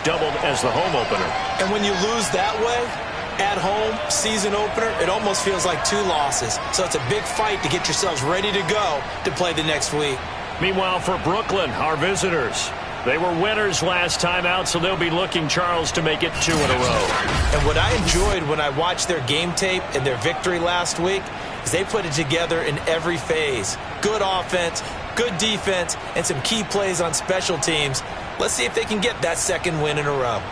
which doubled as the home opener. And when you lose that way, at home, season opener, it almost feels like 2 losses. So it's a big fight to get yourselves ready to go to play the next week. Meanwhile, for Brooklyn, our visitors, they were winners last time out, so they'll be looking, Charles, to make it 2 in a row. And what I enjoyed when I watched their game tape and their victory last week is they put it together in every phase. Good offense, good defense, and some key plays on special teams. Let's see if they can get that 2nd win in a row.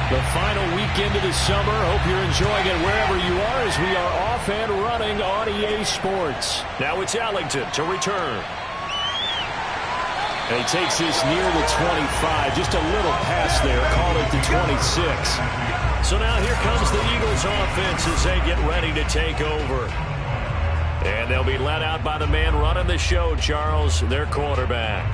The final weekend of the summer. Hope you're enjoying it wherever you are as we are off and running on EA Sports. Now it's Ellington to return. And he takes this near the 25. Just a little pass there. Call it the 26. So now here comes the Eagles offense as they get ready to take over. And they'll be led out by the man running the show, Charles, their quarterback.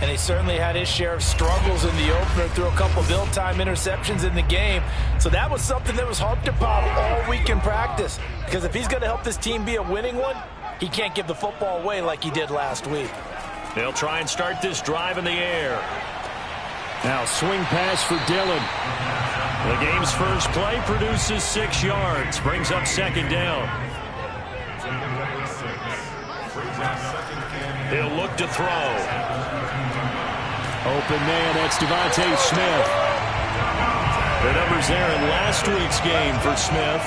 And he certainly had his share of struggles in the opener, threw a couple of ill-timed interceptions in the game. So that was something that was harped upon all week in practice. Because if he's going to help this team be a winning one, he can't give the football away like he did last week. They'll try and start this drive in the air. Now swing pass for Dillon. The game's first play produces 6 yards, brings up 2nd down. He'll look to throw. Open man, that's Devontae Smith. The numbers there in last week's game for Smith.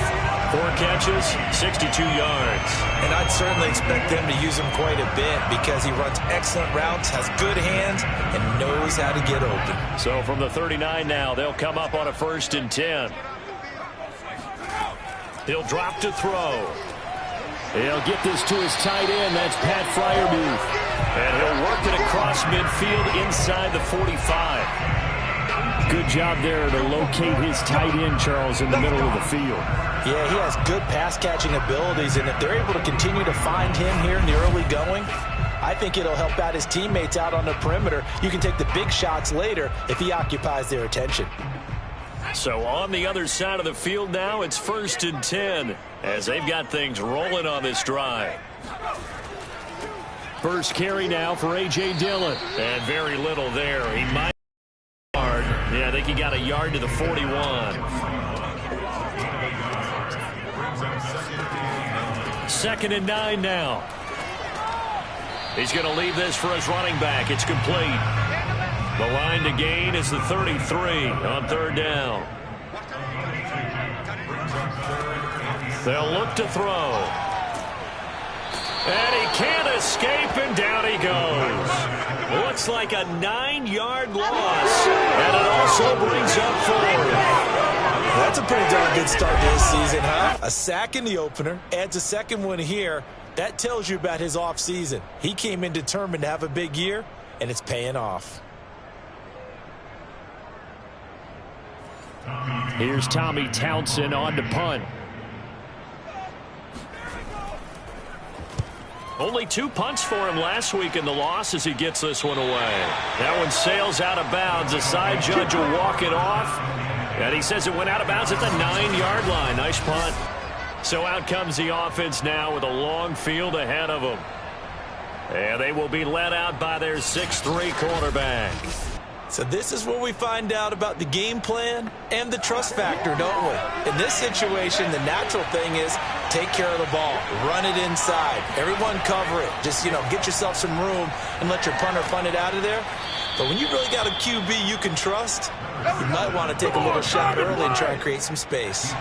4 catches, 62 yards. And I'd certainly expect them to use him quite a bit because he runs excellent routes, has good hands, and knows how to get open. So from the 39 now, they'll come up on a 1st and 10. He'll drop to throw. He'll get this to his tight end. That's Pat Freiermuth. And he'll work it across midfield inside the 45. Good job there to locate his tight end, Charles, in the middle of the field. Yeah, he has good pass-catching abilities, and if they're able to continue to find him here in the early going, I think it'll help out his teammates out on the perimeter. You can take the big shots later if he occupies their attention. So on the other side of the field now, it's 1st and 10 as they've got things rolling on this drive. First carry now for A.J. Dillon. And very little there. He might yard. Yeah, I think he got a yard to the 41. 2nd and 9 now. He's going to leave this for his running back. It's complete. The line to gain is the 33 on 3rd down. They'll look to throw. And he can't escape, and down he goes. Looks like a 9-yard loss. And it also brings up 4th. That's a pretty darn good start to his season, huh? A sack in the opener, adds a 2nd one here. That tells you about his offseason. He came in determined to have a big year, and it's paying off. Here's Tommy Townsend on to punt. Only 2 punts for him last week in the loss as he gets this one away. That one sails out of bounds. The side judge will walk it off. And he says it went out of bounds at the 9-yard line. Nice punt. So out comes the offense now with a long field ahead of them. And they will be led out by their 6'3" quarterback. So this is where we find out about the game plan and the trust factor, don't we? In this situation, the natural thing is take care of the ball, run it inside, everyone cover it. Just, get yourself some room and let your punter punt it out of there. But when you really got a QB you can trust, you might want to take a little shot early and try and create some space.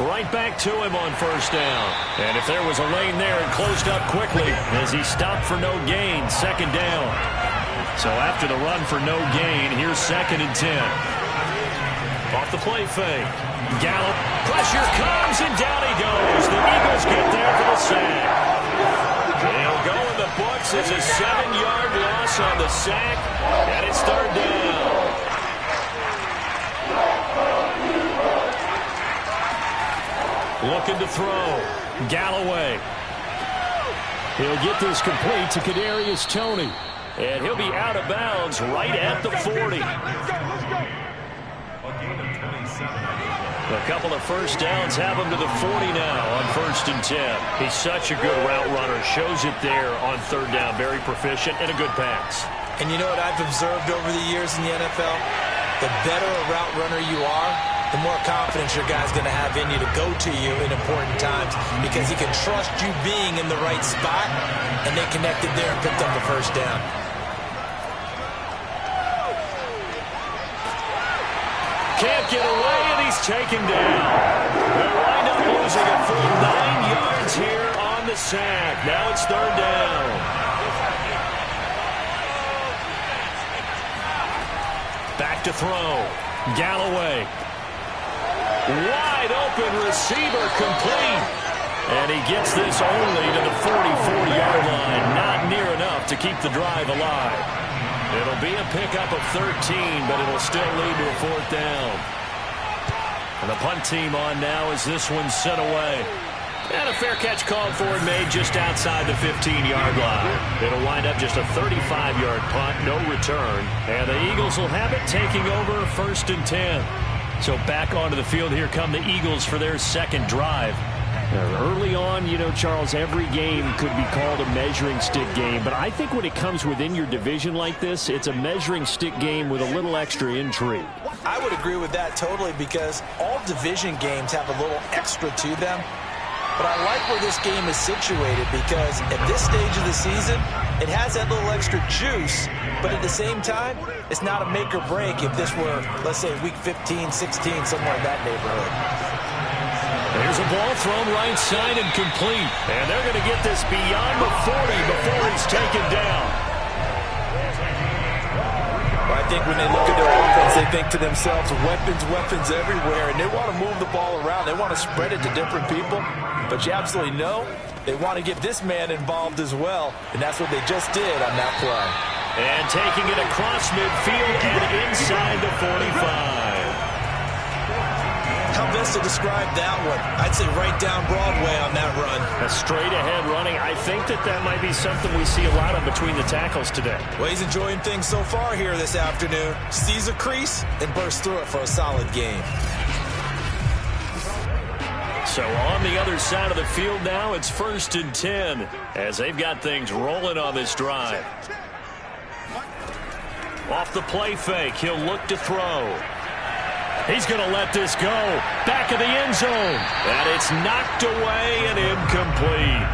Right back to him on 1st down. And if there was a lane there, it closed up quickly as he stopped for no gain. 2nd down. So after the run for no gain, here's 2nd and 10. Off the play fake. Gallup. Pressure comes, and down he goes. The Eagles get there for the sack. They'll go in the books as a 7-yard loss on the sack, and it's 3rd down. Looking to throw. Galloway. He'll get this complete to Kadarius Toney. And he'll be out of bounds right at the 40. A couple of first downs have him to the 40 now on 1st and 10. He's such a good route runner. Shows it there on 3rd down. Very proficient and a good pass. And you know what I've observed over the years in the NFL? The better a route runner you are, the more confidence your guy's going to have in you to go to you in important times because he can trust you being in the right spot, and they connected there and picked up the 1st down. Can't get away, and he's taken down. They'll wind up losing a full 9 yards here on the sack. Now it's 3rd down. Back to throw. Galloway. Wide open receiver complete. And he gets this only to the 44-yard line. Not near enough to keep the drive alive. It'll be a pickup of 13, but it'll still lead to a 4th down. And the punt team on now as this one's sent away. And a fair catch called for and made just outside the 15-yard line. It'll wind up just a 35-yard punt, no return. And the Eagles will have it taking over 1st and 10. So back onto the field, here come the Eagles for their 2nd drive. Early on, you know, Charles, every game could be called a measuring stick game. But I think when it comes within your division like this, it's a measuring stick game with a little extra intrigue. I would agree with that totally because all division games have a little extra to them. But I like where this game is situated because at this stage of the season, it has that little extra juice. But at the same time, it's not a make or break if this were, let's say, week 15, 16, somewhere in that neighborhood. There's a ball thrown right side and complete. And they're going to get this beyond the 40 before he's taken down. Well, I think when they look at their offense, they think to themselves, weapons everywhere. And they want to move the ball around. They want to spread it to different people. But you absolutely know they want to get this man involved as well. And that's what they just did on that play. And taking it across midfield and inside the 45. How best to describe that one? I'd say right down Broadway on that run. A straight-ahead running. I think that might be something we see a lot of between the tackles today. Well, he's enjoying things so far here this afternoon. Sees a crease and bursts through it for a solid game. So on the other side of the field now, it's 1st and 10 as they've got things rolling on this drive. Off the play fake, he'll look to throw. He's going to let this go. Back of the end zone. And it's knocked away and incomplete.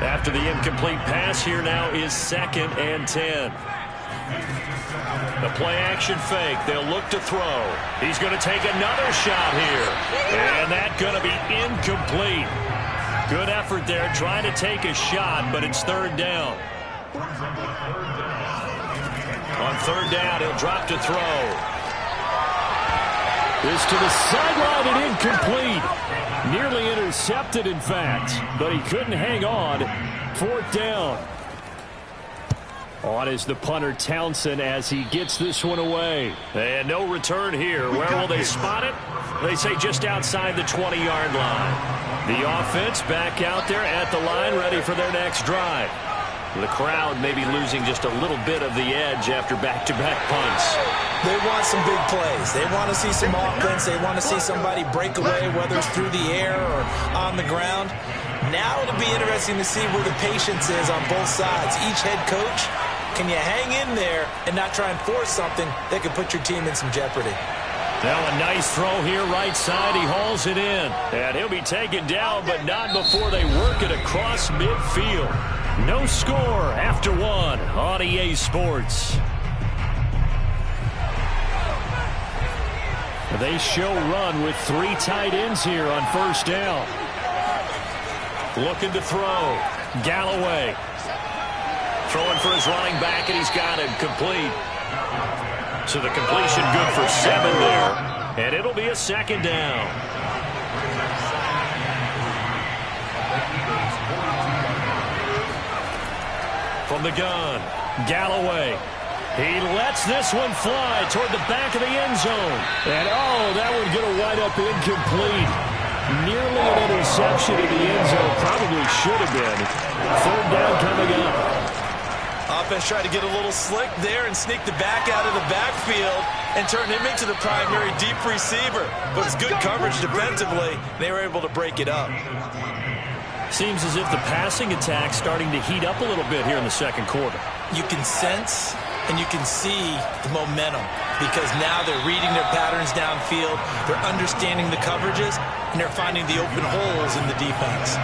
After the incomplete pass, here now is 2nd and 10. The play action fake. They'll look to throw. He's going to take another shot here. And that's going to be incomplete. Good effort there trying to take a shot, but it's 3rd down. On 3rd down, he'll drop to throw. This to the sideline and incomplete. Nearly intercepted, in fact, but he couldn't hang on. 4th down. On is the punter Townsend as he gets this one away. And no return here. Where will they spot it? They say just outside the 20-yard line. The offense back out there at the line, ready for their next drive. The crowd may be losing just a little bit of the edge after back-to-back punts. They want some big plays. They want to see some offense. They want to see somebody break away, whether it's through the air or on the ground. Now it'll be interesting to see where the patience is on both sides. Each head coach, can you hang in there and not try and force something that could put your team in some jeopardy? Now a nice throw here right side. He hauls it in. And he'll be taken down, but not before they work it across midfield. No score after one on EA Sports. They show run with 3 tight ends here on 1st down. Looking to throw. Galloway. Throwing for his running back, and he's got it complete. So the completion good for 7 there. And it'll be a 2nd down. From the gun, Galloway. He lets this one fly toward the back of the end zone. And, oh, that one's going to wind up incomplete. Nearly an interception in the end zone. Probably should have been. Third down coming up. Offense tried to get a little slick there and sneak the back out of the backfield and turn him into the primary deep receiver. But it's good coverage defensively. They were able to break it up. Seems as if the passing attack's starting to heat up a little bit here in the second quarter. You can sense and you can see the momentum because now they're reading their patterns downfield, they're understanding the coverages, and they're finding the open holes in the defense.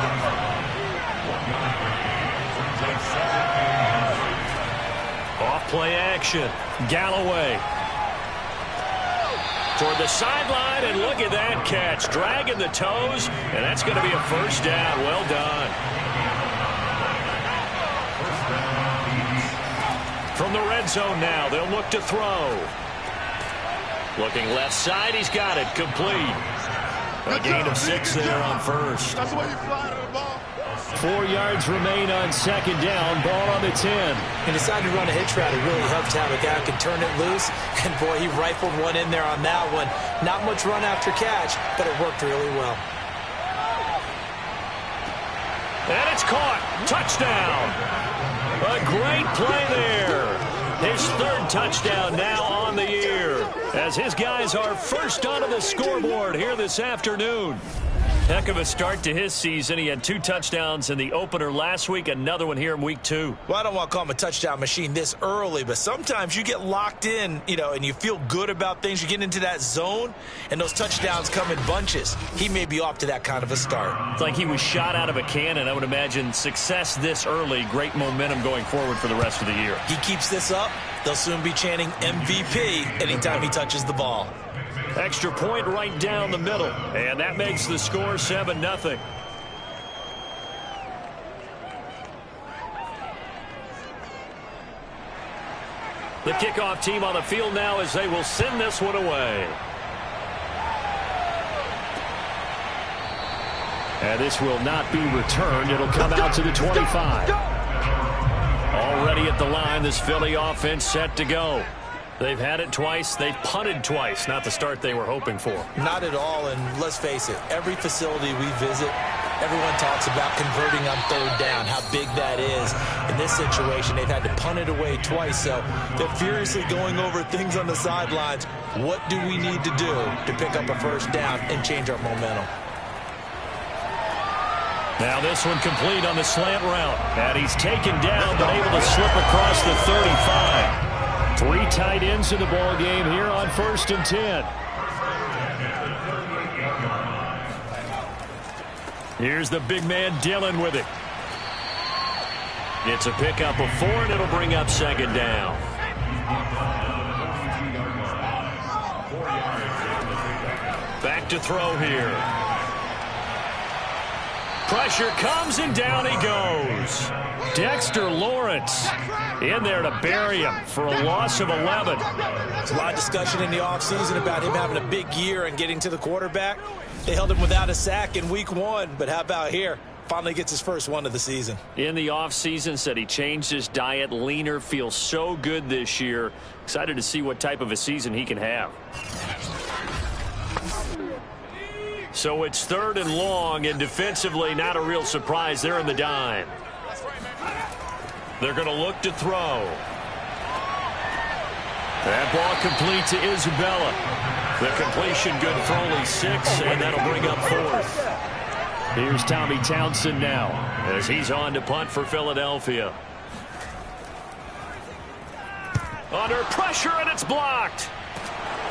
Off play action. Galloway. Toward the sideline, and look at that catch. Dragging the toes, and that's going to be a first down. Well done. From the red zone now, they'll look to throw. Looking left side, he's got it. Complete. A gain of 6 there on first. That's the way you fly to the ball. 4 yards remain on second down. Ball on the 10. He decided to run a hitch route. It really helped to have a guy who can turn it loose. And, boy, he rifled one in there on that one. Not much run after catch, but it worked really well. And it's caught. Touchdown. A great play there. His third touchdown now on the year as his guys are first onto the scoreboard here this afternoon. Heck of a start to his season. He had 2 touchdowns in the opener last week, another one here in week 2. Well, I don't want to call him a touchdown machine this early, but sometimes you get locked in, and you feel good about things. You get into that zone, and those touchdowns come in bunches. He may be off to that kind of a start. It's like he was shot out of a cannon. I would imagine success this early, great momentum going forward for the rest of the year. He keeps this up, they'll soon be chanting MVP anytime he touches the ball. Extra point right down the middle, and that makes the score 7-0. The kickoff team on the field now as they will send this one away. And this will not be returned. It'll come out to the 25. Already at the line, this Philly offense set to go. They've had it twice. They've punted twice. Not the start they were hoping for. Not at all, and let's face it, every facility we visit, everyone talks about converting on third down, how big that is. In this situation, they've had to punt it away twice, so they're furiously going over things on the sidelines. What do we need to do to pick up a first down and change our momentum? Now this one complete on the slant route. And he's taken down, but able to slip across the 35. 3 tight ends in the ball game here on 1st and 10. Here's the big man Dillon with it. It's a pickup of 4, and it'll bring up second down. Back to throw here. Pressure comes, and down he goes. Dexter Lawrence in there to bury him for a loss of 11. There's a lot of discussion in the offseason about him having a big year and getting to the quarterback. They held him without a sack in week 1, but how about here? Finally gets his first one of the season. In the offseason, said he changed his diet, leaner, feels so good this year. Excited to see what type of a season he can have. So it's 3rd and long, and defensively not a real surprise. They're in the dime. They're going to look to throw. That ball complete to Isabella. The completion good for only 6, and that'll bring up 4th. Here's Tommy Townsend now as he's on to punt for Philadelphia. Under pressure, and it's blocked.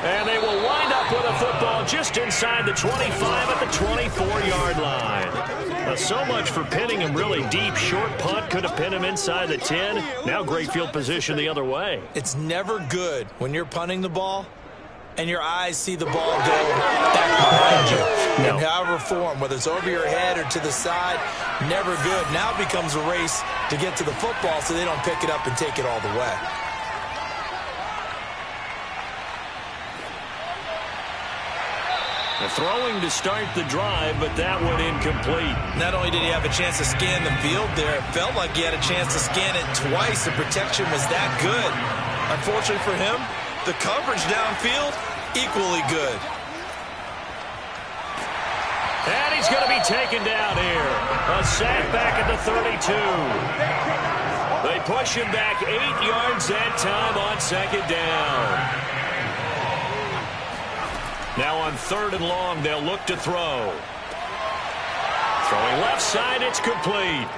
And they will wind up with a football just inside the 25 at the 24-yard line. So much for pinning him really deep. Short punt could have pinned him inside the 10. Now great field position the other way. It's never good when you're punting the ball and your eyes see the ball go back behind you. No. In however form, whether it's over your head or to the side, never good. Now it becomes a race to get to the football so they don't pick it up and take it all the way. Throwing to start the drive, but that one incomplete. Not only did he have a chance to scan the field there, it felt like he had a chance to scan it twice. The protection was that good. Unfortunately for him, the coverage downfield, equally good. And he's going to be taken down here. A sack back at the 32. They push him back 8 yards that time on second down. Now on 3rd and long, they'll look to throw. Throwing left side, it's complete.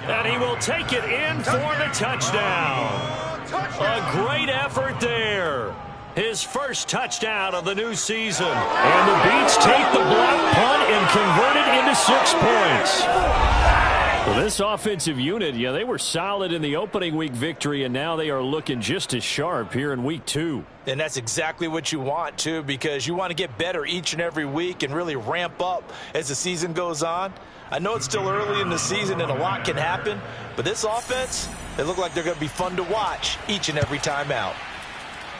And he will take it in for the touchdown. A great effort there. His first touchdown of the new season. And the Beats take the block punt and convert it into 6 points. Well, this offensive unit, yeah, they were solid in the opening week victory, and now they are looking just as sharp here in week 2. And that's exactly what you want, too, because you want to get better each and every week and really ramp up as the season goes on. I know it's still early in the season and a lot can happen, but this offense, they look like they're going to be fun to watch each and every time out.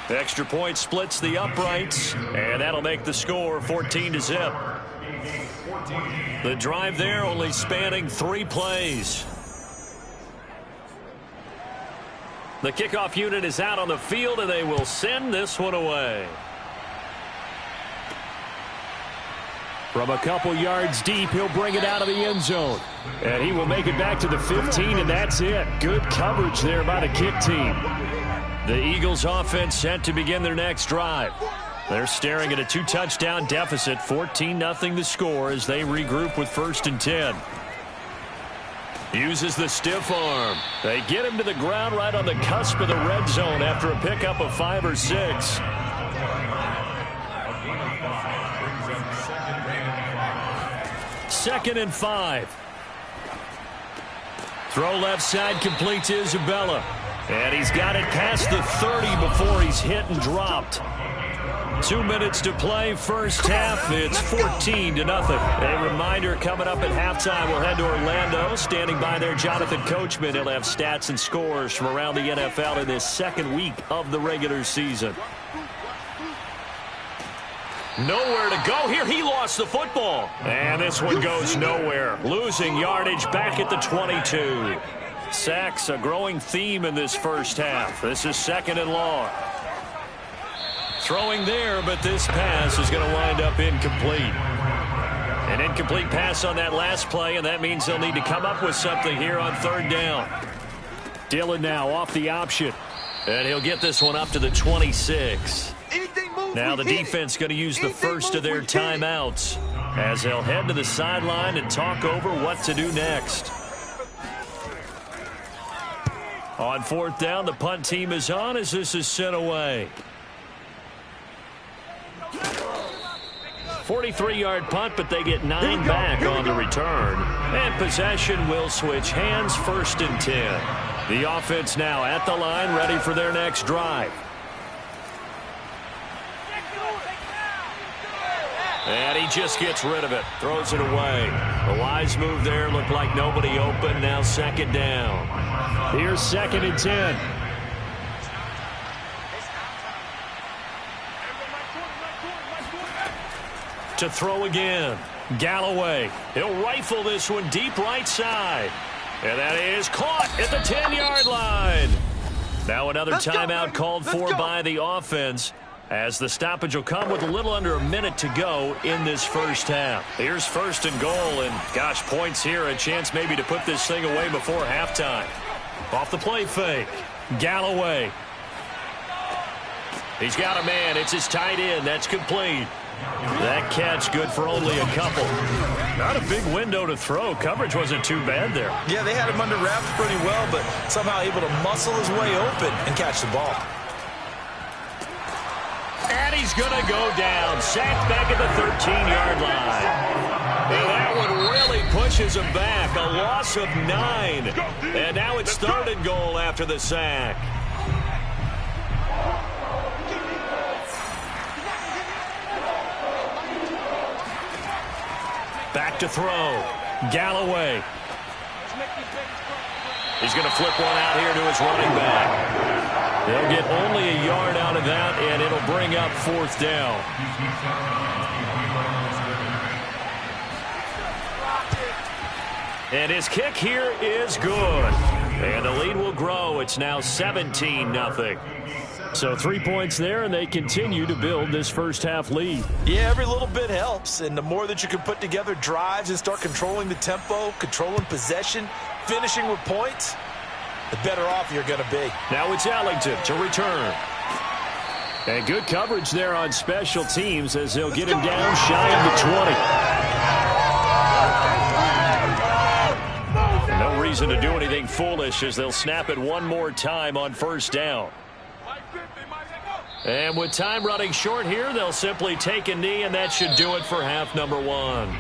The extra point splits the uprights, and that'll make the score 14-zip. The drive there only spanning 3 plays. The kickoff unit is out on the field, and they will send this one away. From a couple yards deep, he'll bring it out of the end zone. And he will make it back to the 15, and that's it. Good coverage there by the kick team. The Eagles offense set to begin their next drive. They're staring at a 2-touchdown deficit, 14-0 the score as they regroup with 1st and 10. Uses the stiff arm. They get him to the ground right on the cusp of the red zone after a pickup of 5 or 6. Second and 5. Throw left side, complete to Isabella. And he's got it past the 30 before he's hit and dropped. 2 minutes to play, first half. It's 14-0. A reminder, coming up at halftime, we'll head to Orlando. Standing by there, Jonathan Coachman. He'll have stats and scores from around the NFL in this second week of the regular season. Nowhere to go here. He lost the football. And this one goes nowhere. Losing yardage back at the 22. Sacks, a growing theme in this first half. This is 2nd and long. Throwing there, but this pass is going to wind up incomplete. An incomplete pass on that last play, and that means they'll need to come up with something here on 3rd down. Dillon now off the option. And he'll get this one up to the 26. Now the defense going to use the first of their timeouts as they'll head to the sideline and talk over what to do next. On 4th down, the punt team is on as this is sent away. 43-yard punt, but they get 9 back on the return. And possession will switch hands, 1st and 10. The offense now at the line, ready for their next drive. And he just gets rid of it, throws it away. A wise move there, looked like nobody open, now 2nd down. Here's 2nd and 10. To throw again. Galloway. He'll rifle this one deep right side. And that is caught at the 10-yard line. Now another timeout called for by the offense, as the stoppage will come with a little under a minute to go in this first half. Here's 1st and goal, and gosh, points here, a chance maybe to put this thing away before halftime. Off the play fake. Galloway. He's got a man. It's his tight end. That's complete. That catch good for only a couple. Not a big window to throw. Coverage wasn't too bad there. Yeah, they had him under wraps pretty well, but somehow able to muscle his way open and catch the ball. And he's going to go down. Sacked back at the 13-yard line. And that one really pushes him back. A loss of 9. And now it's 3rd and goal after the sack. Back to throw. Galloway. He's going to flip one out here to his running back. They'll get only a yard out of that, and it'll bring up 4th down. And his kick here is good. And the lead will grow. It's now 17-0. So 3 points there, and they continue to build this first-half lead. Yeah, every little bit helps, and the more that you can put together drives and start controlling the tempo, controlling possession, finishing with points, the better off you're going to be. Now it's Ellington to return. And good coverage there on special teams as they'll get him down shy of the 20. No reason to do anything foolish as they'll snap it one more time on first down. And with time running short here, they'll simply take a knee, and that should do it for half number one.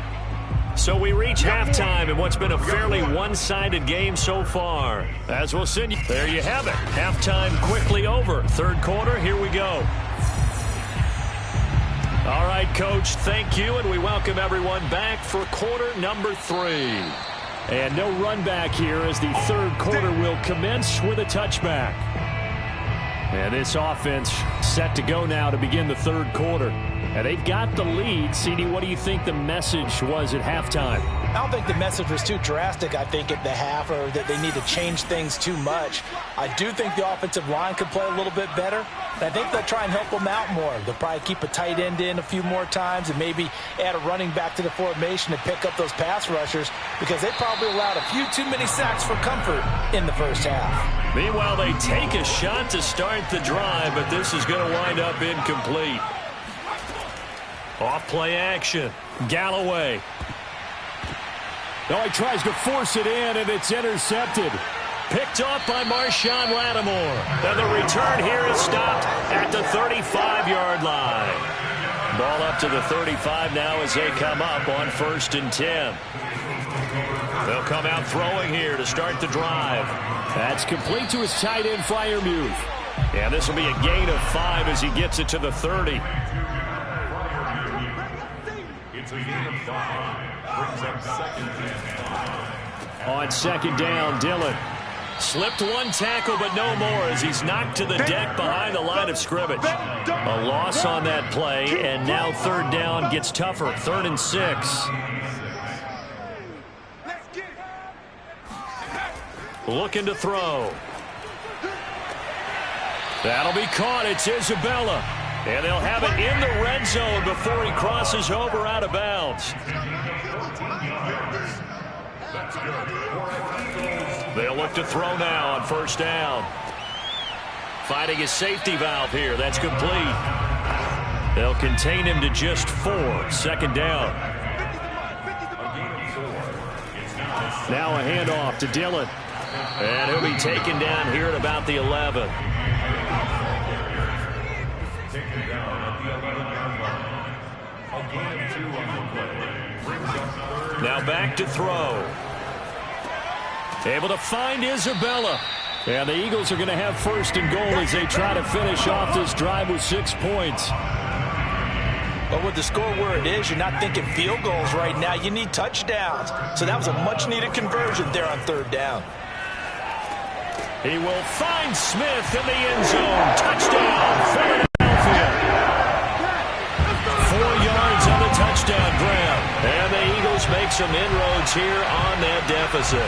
So we reach halftime in what's been a fairly one-sided game so far. As we'll send you, there you have it. Halftime quickly over. Third quarter, here we go. All right, Coach, thank you, and we welcome everyone back for quarter number 3. And no run back here as the third quarter will commence with a touchback. And this offense set to go now to begin the third quarter. And they've got the lead. CD, what do you think the message was at halftime? I don't think the message was too drastic, I think, at the half, or that they need to change things too much. I do think the offensive line could play a little bit better. And I think they'll try and help them out more. They'll probably keep a tight end in a few more times and maybe add a running back to the formation to pick up those pass rushers, because they probably allowed a few too many sacks for comfort in the first half. Meanwhile, they take a shot to start the drive, but this is going to wind up incomplete. Off play action. Galloway. No, he tries to force it in, and it's intercepted. Picked off by Marshawn Lattimore. And the return here is stopped at the 35-yard line. Ball up to the 35 now as they come up on 1st and 10. They'll come out throwing here to start the drive. That's complete to his tight end Freiermuth. And this will be a gain of 5 as he gets it to the 30. It's a gain of 5. Brings up 2nd and 5. On 2nd down, Dillon. Slipped one tackle, but no more as he's knocked to the deck behind the line of scrimmage. A loss on that play, and now 3rd down gets tougher. 3rd and 6. Looking to throw. That'll be caught. It's Isabella. And they'll have it in the red zone before he crosses over out of bounds. They'll look to throw now on 1st down. Finding his safety valve here. That's complete. They'll contain him to just 4. 2nd down. Now a handoff to Dillon. And he'll be taken down here at about the 11. Now back to throw. Able to find Isabella. And the Eagles are going to have 1st and goal as they try to finish off this drive with 6 points. But with the score where it is, you're not thinking field goals right now. You need touchdowns. So that was a much-needed conversion there on 3rd down. He will find Smith in the end zone. Touchdown, Philadelphia. 4 yards on the touchdown grab. And the Eagles make some inroads here on that deficit.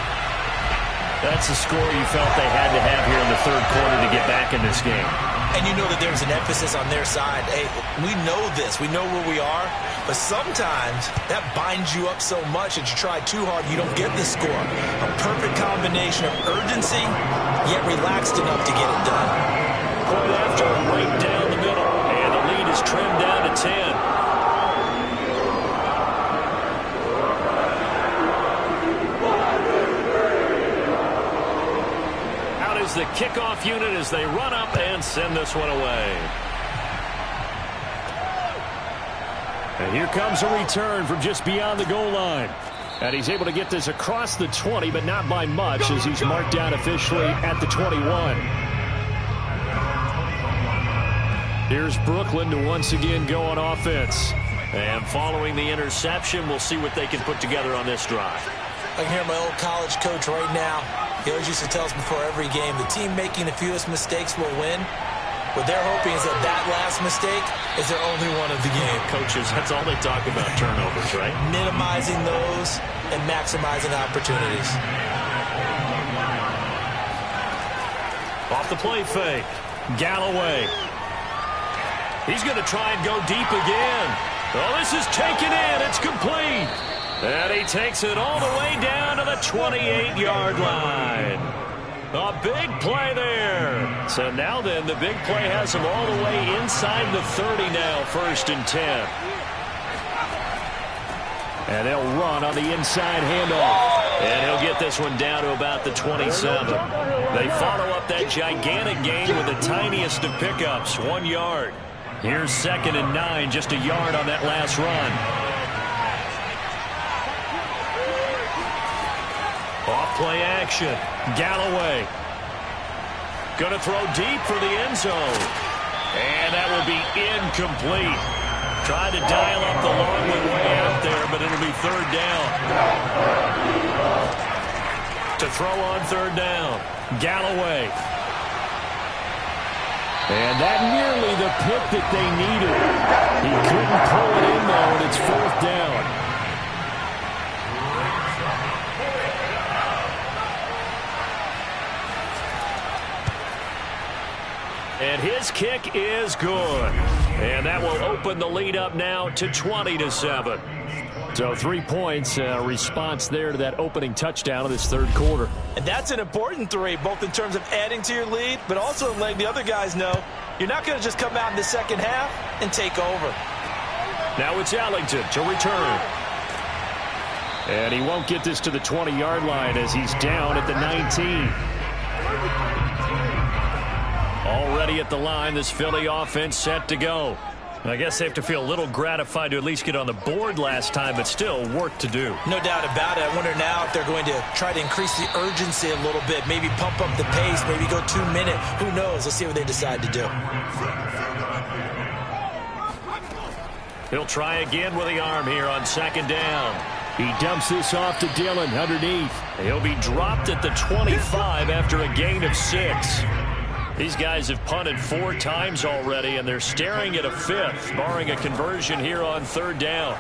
That's the score you felt they had to have here in the 3rd quarter to get back in this game. And you know that there's an emphasis on their side. Hey, we know this. We know where we are. But sometimes that binds you up so much that you try too hard, you don't get the score. A perfect combination of urgency, yet relaxed enough to get it done. Point after, right down the middle. And the lead is trimmed down to 10. The kickoff unit as they run up and send this one away. And here comes a return from just beyond the goal line. And he's able to get this across the 20, but not by much as he's marked down officially at the 21. Here's Brooklyn to once again go on offense. And following the interception, we'll see what they can put together on this drive. I can hear my old college coach right now. He always used to tell us before every game, the team making the fewest mistakes will win. What they're hoping is that that last mistake is their only one of the game. Coaches, that's all they talk about, turnovers, right? Minimizing those and maximizing opportunities. Off the play fake. Galloway. He's going to try and go deep again. Oh, this is taken in. It's complete. And he takes it all the way down to the 28-yard line. A big play there. So now then, the big play has him all the way inside the 30 now, 1st and 10. And they'll run on the inside handoff. And he'll get this one down to about the 27. They follow up that gigantic gain with the tiniest of pickups, 1 yard. Here's 2nd and 9, just a yard on that last run. Off play action. Galloway. Going to throw deep for the end zone. And that will be incomplete. Tried to dial up the long one way out there, but it'll be 3rd down. To throw on 3rd down. Galloway. And that nearly the pick that they needed. He couldn't pull it in, though, and it's 4th down. And his kick is good. And that will open the lead up now to 20-7. So 3 points, response there to that opening touchdown of this 3rd quarter. And that's an important 3, both in terms of adding to your lead, but also letting the other guys know you're not going to just come out in the second half and take over. Now it's Ellington to return. And he won't get this to the 20-yard line as he's down at the 19. Already at the line, this Philly offense set to go. I guess they have to feel a little gratified to at least get on the board last time, but still work to do. No doubt about it. I wonder now if they're going to try to increase the urgency a little bit, maybe pump up the pace, maybe go 2-minute. Who knows? Let's see what they decide to do. He'll try again with the arm here on 2nd down. He dumps this off to Dillon underneath. He'll be dropped at the 25 after a gain of 6. These guys have punted 4 times already, and they're staring at a 5th, barring a conversion here on 3rd down.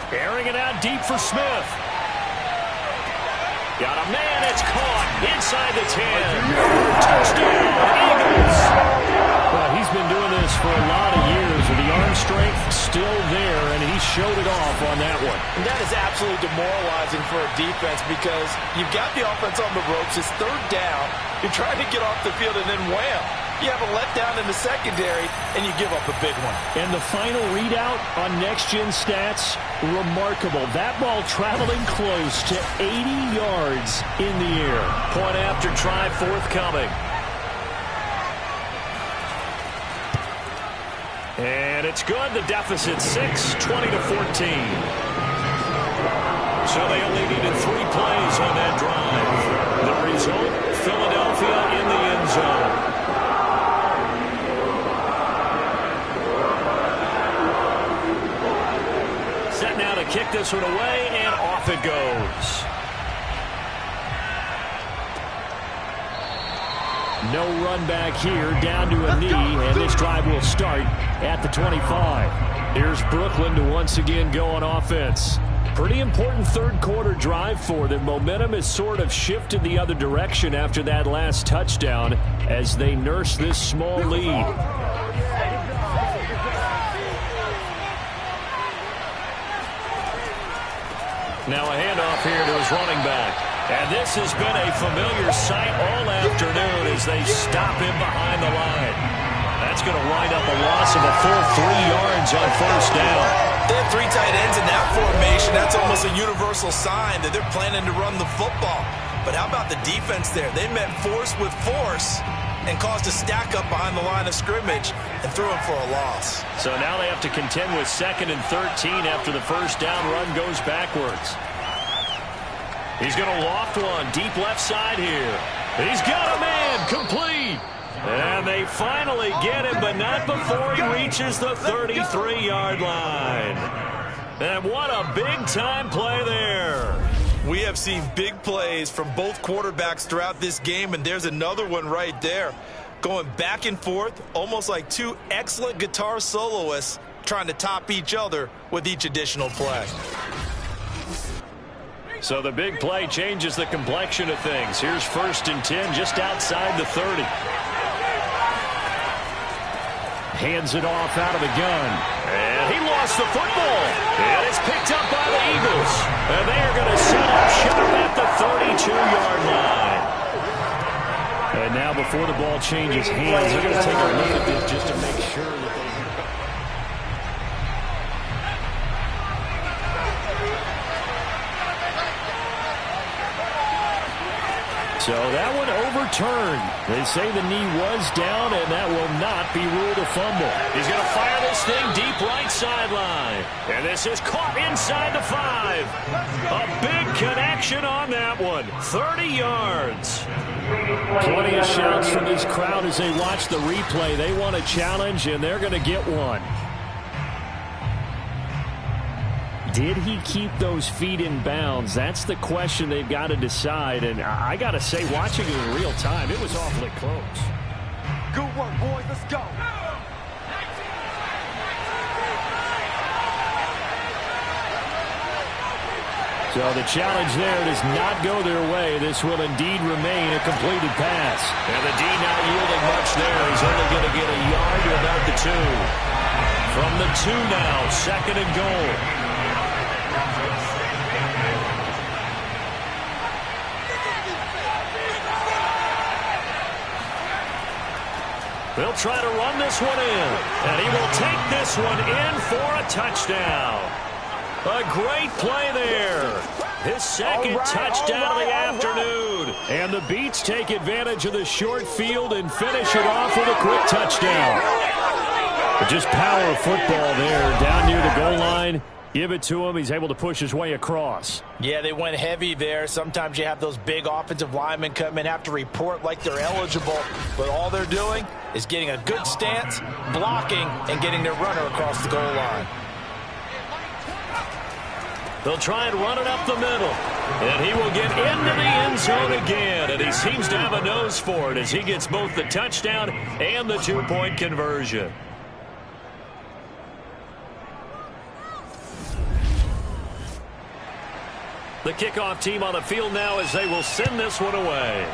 Airing it out deep for Smith. Got a man, it's caught inside the 10. Touchdown, Eagles. Well, he's been doing this for a lot of years, with the arm strength still there, and he showed it off on that one. And that is absolutely demoralizing for a defense because you've got the offense on the ropes. It's 3rd down. You're trying to get off the field, and then wham, you have a letdown in the secondary, and you give up a big one. And the final readout on next-gen stats, remarkable. That ball traveling close to 80 yards in the air. Point after try forthcoming. And it's good. The deficit 6, 20-14. So they only needed 3 plays on that drive. The result, Philadelphia in the end zone. Set now to kick this one away, and off it goes. No run back here, down to a knee, and this drive will start at the 25. Here's Brooklyn to once again go on offense. Pretty important 3rd quarter drive for them. Momentum has sort of shifted the other direction after that last touchdown as they nurse this small lead. Now a handoff here to his running back. And this has been a familiar sight all afternoon as they stop him behind the line. That's going to wind up a loss of a full 3 yards on 1st down. They have 3 tight ends in that formation. That's almost a universal sign that they're planning to run the football. But how about the defense there? They met force with force and caused a stack up behind the line of scrimmage and threw him for a loss. So now they have to contend with 2nd and 13 after the 1st down run goes backwards. He's going to loft one deep left side here. He's got a man complete. And they finally get him, but not before he reaches the 33-yard line. And what a big-time play there. We have seen big plays from both quarterbacks throughout this game, and there's another one right there. Going back and forth, almost like 2 excellent guitar soloists trying to top each other with each additional play. So the big play changes the complexion of things. Here's 1st and 10 just outside the 30. Hands it off out of the gun. And he lost the football. And it's picked up by the Eagles. And they are going to set up shop at the 32-yard line. And now before the ball changes hands, they're going to take a look at this just to make sure that they... So that one overturned. They say the knee was down, and that will not be ruled a fumble. He's going to fire this thing deep right sideline. And this is caught inside the 5. A big connection on that one. 30 yards. Plenty of shouts from this crowd as they watch the replay. They want a challenge, and they're going to get one. Did he keep those feet in bounds? That's the question they've got to decide. And I got to say, watching it in real time, it was awfully close. Good work, boys. Let's go. So the challenge there does not go their way. This will indeed remain a completed pass. And the D not yielding much there. He's only going to get a yard to about the 2. From the 2 now, 2nd and goal. They'll try to run this one in. And he will take this one in for a touchdown. A great play there. His second touchdown of the afternoon. And the Beats take advantage of the short field and finish it off with a quick touchdown. But just power football there down near the goal line. Give it to him. He's able to push his way across. Yeah, they went heavy there. Sometimes you have those big offensive linemen come in, have to report like they're eligible. But all they're doing is getting a good stance, blocking, and getting their runner across the goal line. They'll try and run it up the middle. And he will get into the end zone again. And he seems to have a nose for it as he gets both the touchdown and the 2-point conversion. The kickoff team on the field now as they will send this one away.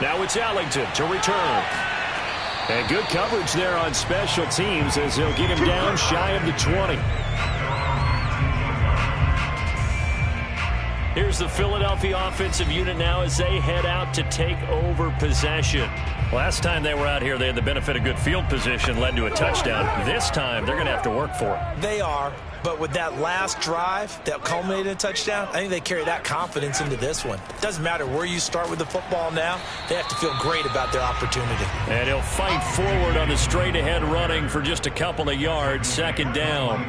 Now it's Allington to return. And good coverage there on special teams as they'll get him down shy of the 20. Here's the Philadelphia offensive unit now as they head out to take over possession. Last time they were out here, they had the benefit of good field position, led to a touchdown. This time, they're going to have to work for it. They are, but with that last drive that culminated in a touchdown, I think they carry that confidence into this one. It doesn't matter where you start with the football now. They have to feel great about their opportunity. And he'll fight forward on the straight-ahead running for just a couple of yards, 2nd down.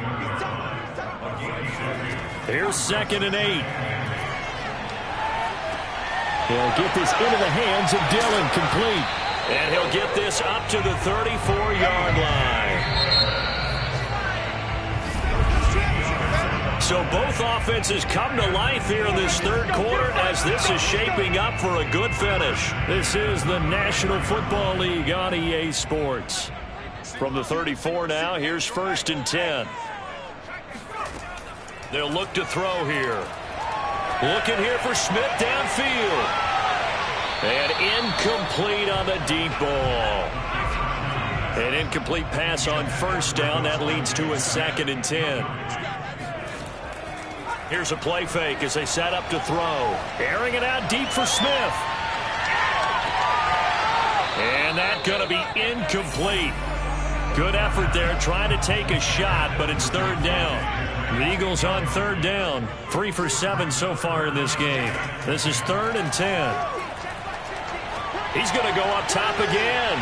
Here's 2nd and 8. He'll get this into the hands of Dillon, complete. And he'll get this up to the 34-yard line. So both offenses come to life here in this 3rd quarter as this is shaping up for a good finish. This is the National Football League on EA Sports. From the 34 now, here's 1st and 10. They'll look to throw here. Looking here for Smith downfield. And incomplete on the deep ball. An incomplete pass on 1st down. That leads to a 2nd and 10. Here's a play fake as they set up to throw. Airing it out deep for Smith. And that's going to be incomplete. Good effort there trying to take a shot, but it's 3rd down. The Eagles on 3rd down. 3 for 7 so far in this game. This is 3rd and 10. He's going to go up top again.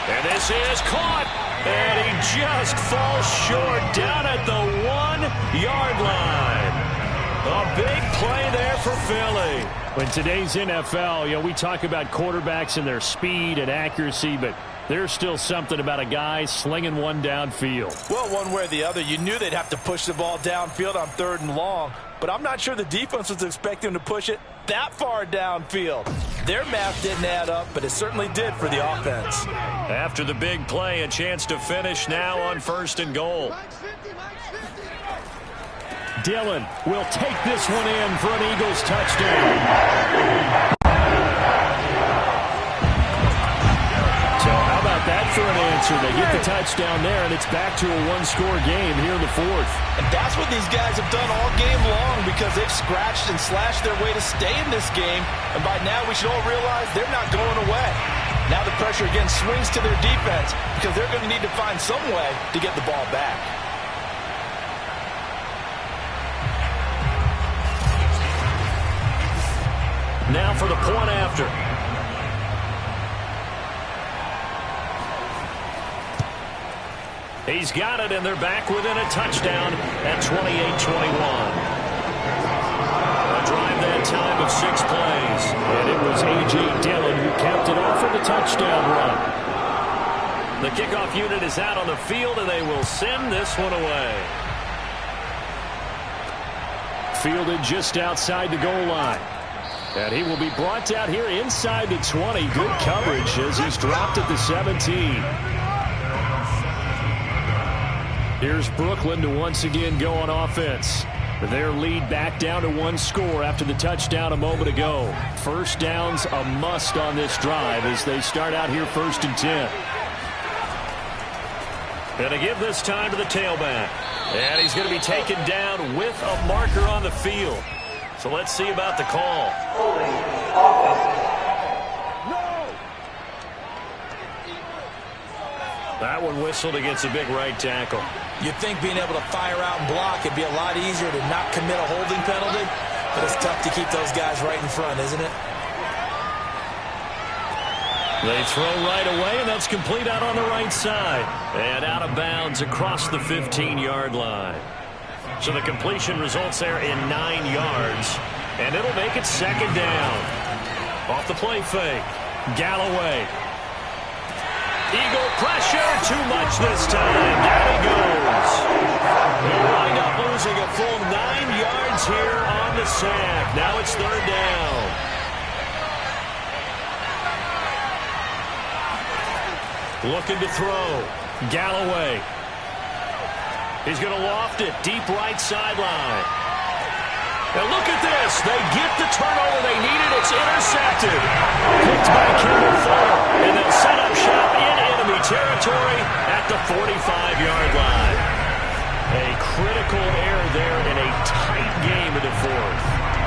And this is caught. And he just falls short down at the 1-yard line. A big play there for Philly. In today's NFL, we talk about quarterbacks and their speed and accuracy, but there's still something about a guy slinging one downfield. Well, one way or the other, you knew they'd have to push the ball downfield on 3rd and long, but I'm not sure the defense was expecting to push it that far downfield. Their math didn't add up, but it certainly did for the offense. After the big play, a chance to finish now on 1st and goal. Dillon will take this one in for an Eagles touchdown. got that for an answer. They get the touchdown there, and it's back to a one-score game here in the fourth. And that's what these guys have done all game long because they've scratched and slashed their way to stay in this game. And by now, we should all realize they're not going away. Now the pressure again swings to their defense because they're going to need to find some way to get the ball back. Now for the point after. He's got it, and they're back within a touchdown at 28-21. A drive that time of 6 plays, and it was A.J. Dillon who kept it off for the touchdown run. The kickoff unit is out on the field, and they will send this one away. Fielded just outside the goal line. And he will be brought down here inside the 20. Good coverage as he's dropped at the 17. Here's Brooklyn to once again go on offense. Their lead back down to 1 score after the touchdown a moment ago. First down's a must on this drive as they start out here 1st and 10. Going to give this time to the tailback. And he's going to be taken down with a marker on the field. So let's see about the call. That one whistled against a big right tackle. You'd think being able to fire out and block it'd be a lot easier to not commit a holding penalty, but it's tough to keep those guys right in front, isn't it? They throw right away, and that's complete out on the right side. And out of bounds across the 15-yard line. So the completion results there in 9 yards, and it'll make it 2nd down. Off the play fake, Galloway. Eagle pressure, too much this time. Down he goes. He'll wind up losing a full 9 yards here on the sack. Now it's 3rd down. Looking to throw. Galloway. He's going to loft it deep right sideline. Now look at this. They get the turnover they needed. It's intercepted. Picked by Kimball Fuller. And they'll set up shop in enemy territory at the 45-yard line. A critical error there in a tight game in the 4th.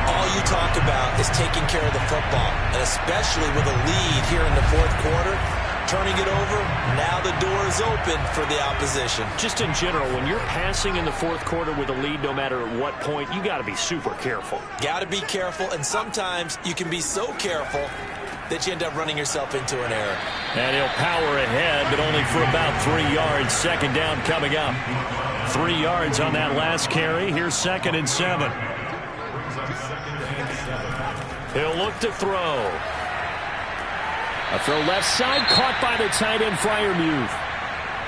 All you talk about is taking care of the football, and especially with a lead here in the 4th quarter. Turning it over, now the door is open for the opposition. Just in general, when you're passing in the 4th quarter with a lead, no matter at what point, you got to be super careful. Got to be careful, and sometimes you can be so careful that you end up running yourself into an error. And he'll power ahead, but only for about 3 yards. 2nd down coming up. 3 yards on that last carry. Here's 2nd and 7. He'll look to throw. A throw left side, caught by the tight end, Freiermuth.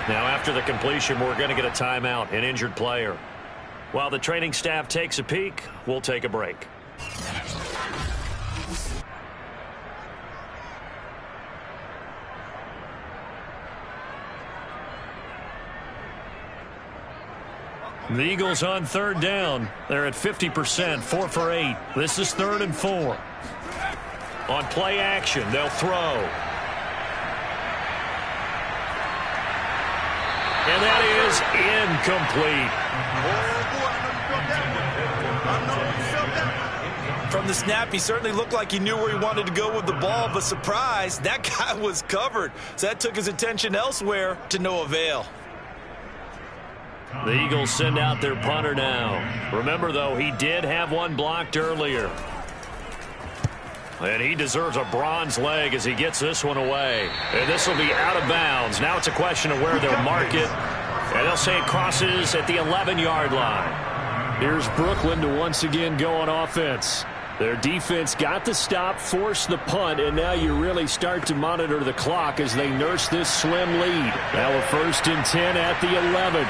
Now after the completion, we're going to get a timeout, an injured player. While the training staff takes a peek, we'll take a break. The Eagles on 3rd down. They're at 50%, 4 for 8. This is 3rd and 4. On play action, they'll throw. And that is incomplete. From the snap, he certainly looked like he knew where he wanted to go with the ball, but surprise, that guy was covered. So that took his attention elsewhere to no avail. The Eagles send out their punter now. Remember, though, he did have one blocked earlier. And he deserves a bronze leg as he gets this one away. And this will be out of bounds. Now it's a question of where they'll mark it. And they'll say it crosses at the 11-yard line. Here's Brooklyn to once again go on offense. Their defense got the stop, forced the punt, and now you really start to monitor the clock as they nurse this slim lead. Now a 1st and 10 at the 11.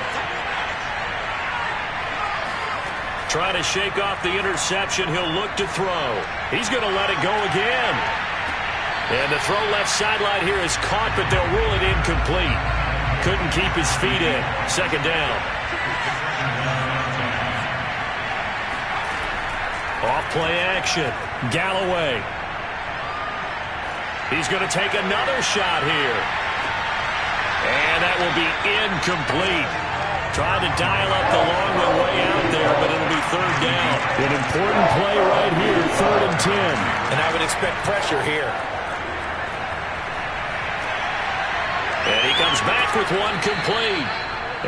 Trying to shake off the interception. He'll look to throw. He's going to let it go again. And the throw left sideline here is caught, but they'll rule it incomplete. Couldn't keep his feet in. 2nd down. Off play action. Galloway. He's going to take another shot here. And that will be incomplete. Trying to dial up the long way out there, but it'll be third down. An important play right here, 3rd and 10. And I would expect pressure here. And he comes back with one complete.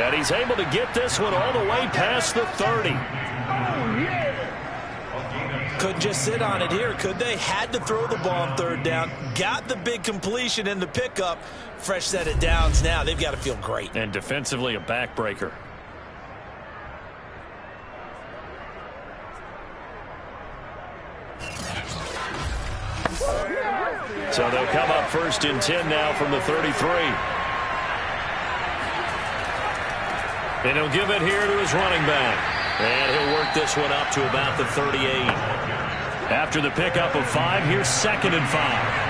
And he's able to get this one all the way past the 30. Couldn't just sit on it here, could they? Had to throw the ball on 3rd down. Got the big completion in the pickup. Fresh set of downs now. They've got to feel great. And defensively, a backbreaker. So they'll come up 1st and 10 now from the 33. And he'll give it here to his running back. And he'll work this one up to about the 38. After the pickup of 5, here's 2nd and 5.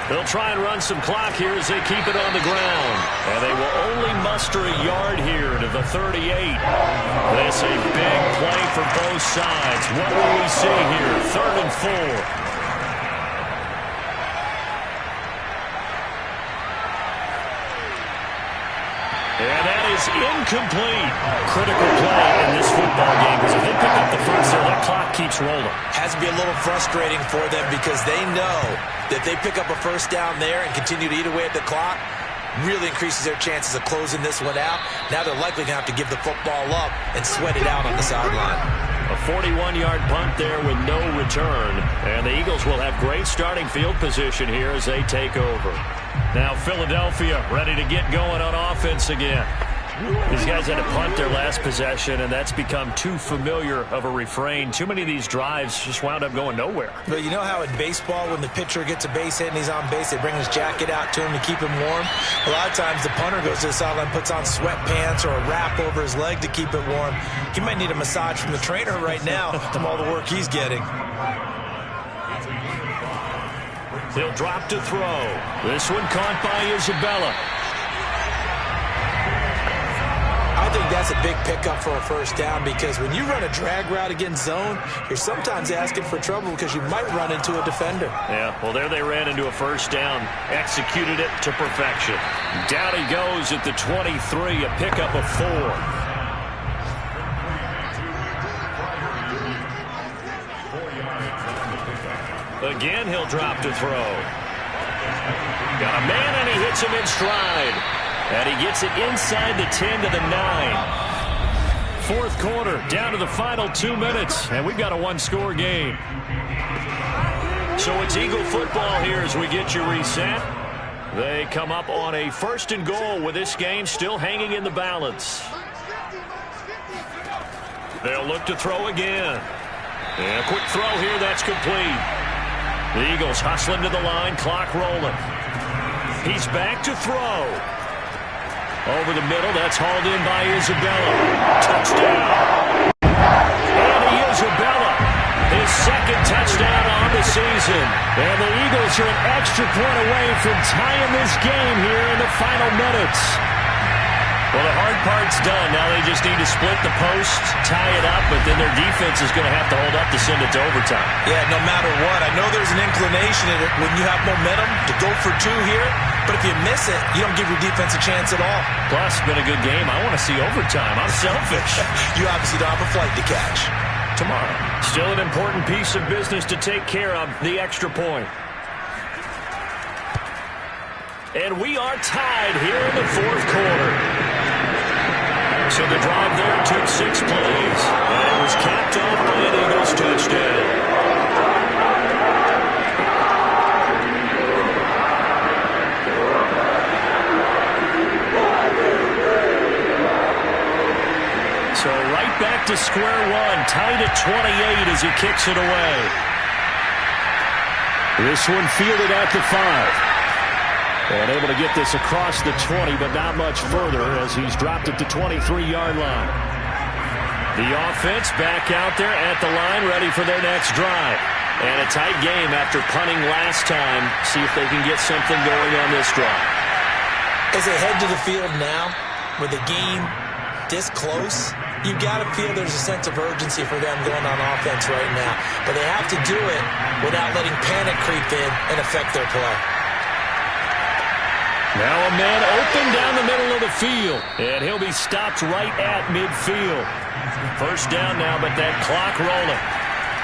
They'll try and run some clock here as they keep it on the ground. And they will only muster a yard here to the 38. This a big play for both sides. What will we see here? 3rd and 4. And that is incomplete. Critical play in this football game because if they pick up the first there, that clock keeps rolling. Has to be a little frustrating for them because they know that they pick up a first down there and continue to eat away at the clock, really increases their chances of closing this one out. Now they're likely going to have to give the football up and sweat it out on the sideline. A 41-yard punt there with no return. And the Eagles will have great starting field position here as they take over. Now Philadelphia ready to get going on offense again. These guys had to punt their last possession, and that's become too familiar of a refrain. Too many of these drives just wound up going nowhere. But you know how in baseball, when the pitcher gets a base hit and he's on base, they bring his jacket out to him to keep him warm? A lot of times the punter goes to the sideline, puts on sweatpants or a wrap over his leg to keep it warm. He might need a massage from the trainer right now from all the work he's getting. He'll drop to throw. This one caught by Isabella. I think that's a big pickup for a first down because when you run a drag route against zone, you're sometimes asking for trouble because you might run into a defender. Yeah, well, there they ran into a first down, executed it to perfection. Down he goes at the 23, a pickup of 4. Again, he'll drop to throw. Got a man, and he hits him in stride. And he gets it inside the 10 to the 9. Fourth quarter, down to the final 2 minutes, and we've got a one-score game. So it's Eagle football here as we get you reset. They come up on a 1st and goal with this game still hanging in the balance. They'll look to throw again. And a quick throw here, that's complete. The Eagles hustling to the line, clock rolling. He's back to throw. Over the middle, that's hauled in by Isabella. Touchdown. Andy Isabella, his 2nd touchdown on the season. And the Eagles are an extra point away from tying this game here in the final minutes. Well, the hard part's done. Now they just need to split the post, tie it up, but then their defense is going to have to hold up to send it to overtime. Yeah, no matter what. I know there's an inclination in it when you have momentum to go for 2 here, but if you miss it, you don't give your defense a chance at all. Plus, it's been a good game. I want to see overtime. I'm selfish. You obviously don't have a flight to catch. Tomorrow. Still an important piece of business to take care of, the extra point. And we are tied here in the 4th quarter. So the drive there took 6 plays, and it was capped off by an Eagles touchdown. So right back to square one, tied at 28 as he kicks it away. This one fielded at the 5. And able to get this across the 20, but not much further as he's dropped it to 23-yard line. The offense back out there at the line, ready for their next drive. And a tight game after punting last time. See if they can get something going on this drive. As they head to the field now, with the game this close, you've got to feel there's a sense of urgency for them going on offense right now. But they have to do it without letting panic creep in and affect their play. Now a man open down the middle of the field, and he'll be stopped right at midfield. First down now, but that clock rolling.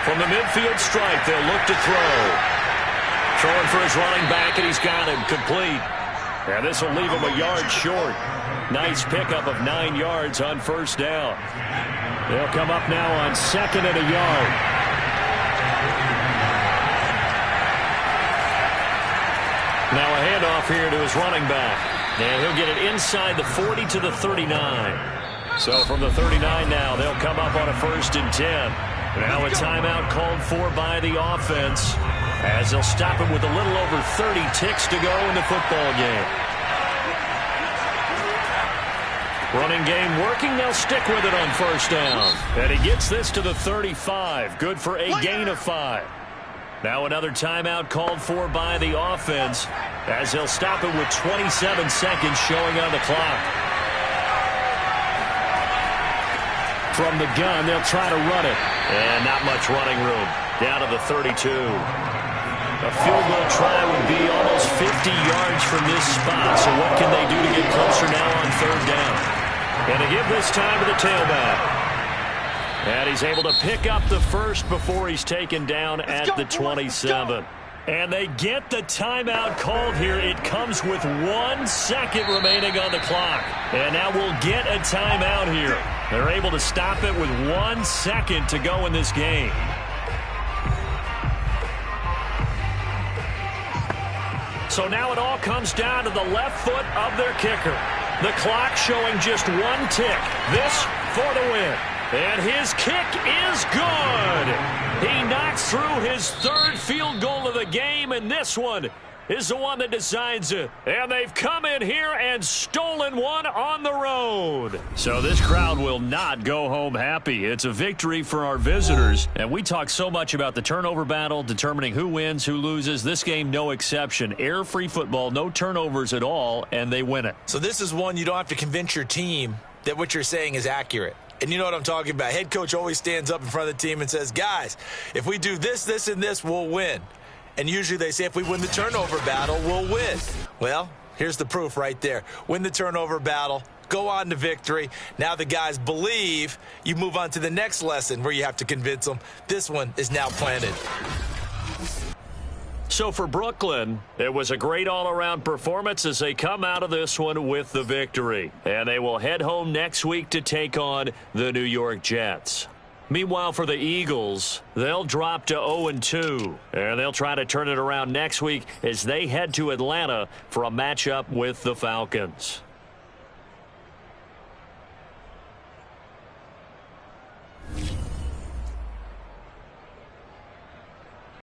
From the midfield stripe, they'll look to throw. Throwing for his running back, and he's got him complete. And this will leave him a yard short. Nice pickup of 9 yards on first down. They'll come up now on 2nd and a yard. Now a handoff here to his running back. And he'll get it inside the 40 to the 39. So from the 39 now, they'll come up on a 1st and 10. Now a timeout called for by the offense, as they'll stop him with a little over 30 ticks to go in the football game. Running game working. They'll stick with it on first down. And he gets this to the 35. Good for a gain of 5. Now another timeout called for by the offense, as they'll stop it with 27 seconds showing on the clock. From the gun, they'll try to run it. And not much running room. Down to the 32. A field goal try would be almost 50 yards from this spot. So what can they do to get closer now on 3rd down? And to give this time to the tailback. And he's able to pick up the first before he's taken down at the 27. And they get the timeout called here. It comes with 1 second remaining on the clock. And now we'll get a timeout here. They're able to stop it with 1 second to go in this game. So now it all comes down to the left foot of their kicker. The clock showing just 1 tick. This for the win. And his kick is good. He knocks through his 3rd field goal of the game, and this one is the one that decides it. And they've come in here and stolen one on the road. So this crowd will not go home happy. It's a victory for our visitors. And we talk so much about the turnover battle, determining who wins, who loses. This game, no exception. Air-free football, no turnovers at all, and they win it. So this is one you don't have to convince your team that what you're saying is accurate. And you know what I'm talking about. Head coach always stands up in front of the team and says, guys, if we do this, this, and this, we'll win. And usually they say if we win the turnover battle, we'll win. Well, here's the proof right there. Win the turnover battle, go on to victory. Now the guys believe. You move on to the next lesson where you have to convince them. This one is now planted. So for Brooklyn, it was a great all-around performance as they come out of this one with the victory. And they will head home next week to take on the New York Jets. Meanwhile, for the Eagles, they'll drop to 0-2. And they'll try to turn it around next week as they head to Atlanta for a matchup with the Falcons.